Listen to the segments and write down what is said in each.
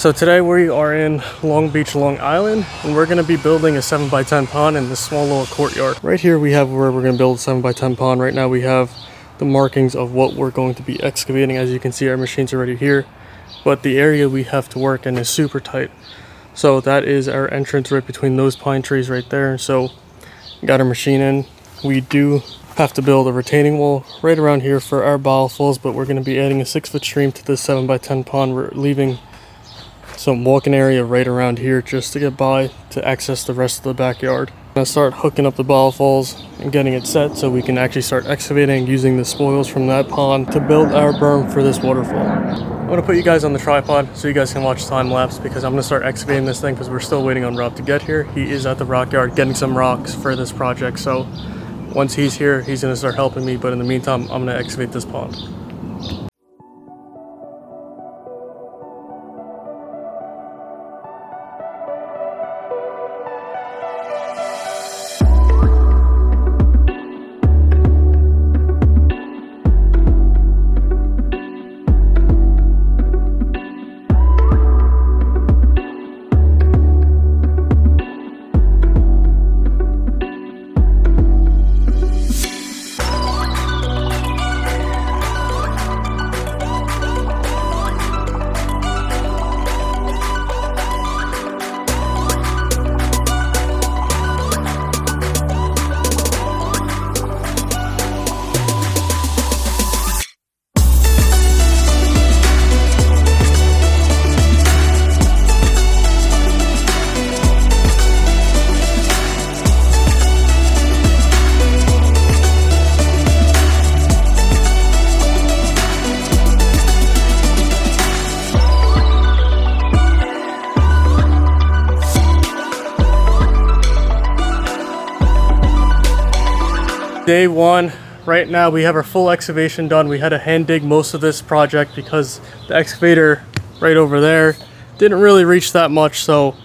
So today we are in Long Beach, Long Island, and we're going to be building a 7x10 pond in this small little courtyard. Right here we have where we're going to build a 7x10 pond. Right now we have the markings of what we're going to be excavating. As you can see, our machine's already here, but the area we have to work in is super tight. So that is our entrance right between those pine trees right there. So got our machine in. We do have to build a retaining wall right around here for our biofills, but we're going to be adding a 6-foot stream to this 7x10 pond. We're leaving some walking area right around here just to get by to access the rest of the backyard. I'm going to start hooking up the biofills and getting it set so we can actually start excavating using the spoils from that pond to build our berm for this waterfall. I'm going to put you guys on the tripod so you guys can watch time lapse, because I'm going to start excavating this thing because we're still waiting on Rob to get here. He is at the rock yard getting some rocks for this project, so once he's here he's going to start helping me, but in the meantime I'm going to excavate this pond. Day one. Right now we have our full excavation done. We had to hand dig most of this project because the excavator right over there didn't really reach that much, so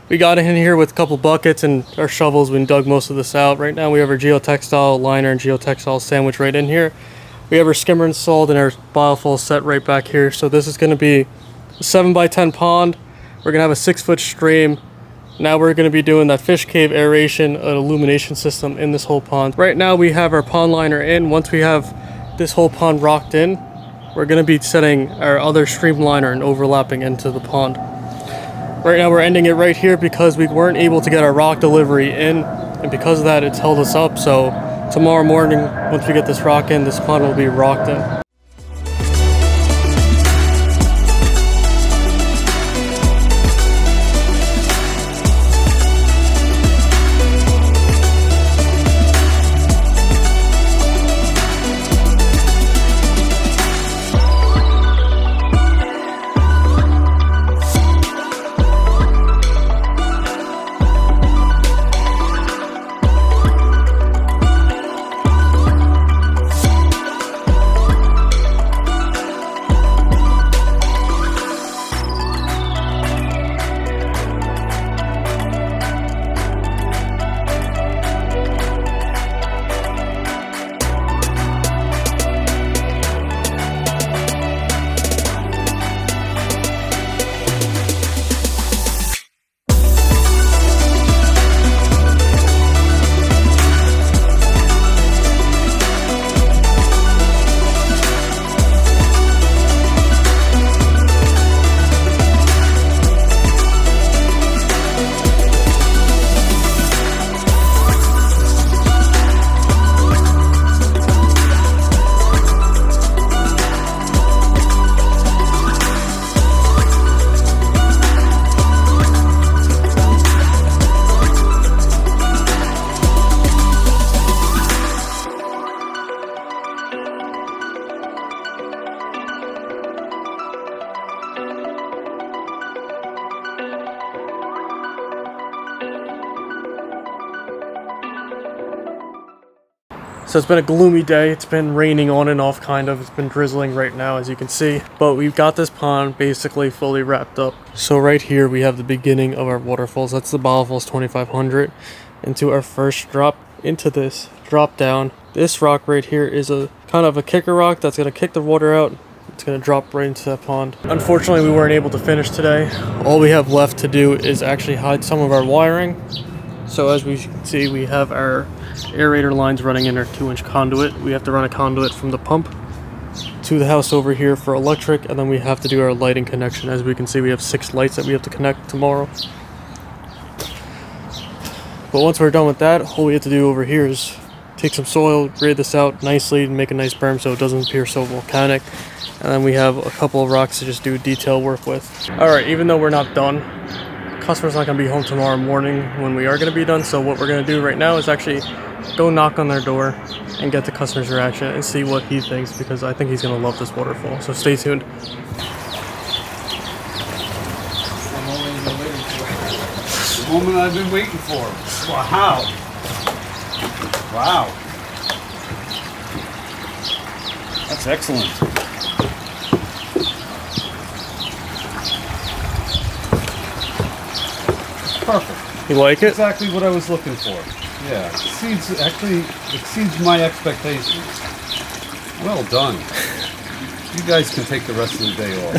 we got in here with a couple buckets and our shovels. We dug most of this out. Right now we have our geotextile liner and geotextile sandwich right in here. We have our skimmer installed and our biofull set right back here. So this is going to be a 7x10 pond. We're going to have a 6-foot stream. Now we're going to be doing that fish cave aeration and illumination system in this whole pond. Right now we have our pond liner in. Once we have this whole pond rocked in, we're going to be setting our other stream liner and overlapping into the pond. Right now we're ending it right here because we weren't able to get our rock delivery in, and because of that it's held us up. So tomorrow morning, once we get this rock in, this pond will be rocked in. So it's been a gloomy day. It's been raining on and off, kind of. It's been drizzling right now, as you can see. But we've got this pond basically fully wrapped up. So right here we have the beginning of our waterfalls. That's the biofills 2500. Into our first drop into this drop down. This rock right here is a kind of a kicker rock that's going to kick the water out, It's gonna drop right into that pond. Unfortunately, we weren't able to finish today. All we have left to do is actually hide some of our wiring. So as we can see, we have our aerator lines running in our 2-inch conduit. We have to run a conduit from the pump to the house over here for electric, and then we have to do our lighting connection. As we can see, we have 6 lights that we have to connect tomorrow. But once we're done with that, all we have to do over here is take some soil, grade this out nicely, and make a nice berm so it doesn't appear so volcanic. And then we have a couple of rocks to just do detail work with. Alright, even though we're not done, customer's not going to be home tomorrow morning when we are going to be done. So what we're going to do right now is actually go knock on their door and get the customer's reaction and see what he thinks, because I think he's going to love this waterfall. So stay tuned. The moment I've been waiting for. Wow. Wow. That's excellent. Perfect. You like it? Exactly what I was looking for. Yeah. Exceeds my expectations. Well done. You guys can take the rest of the day off.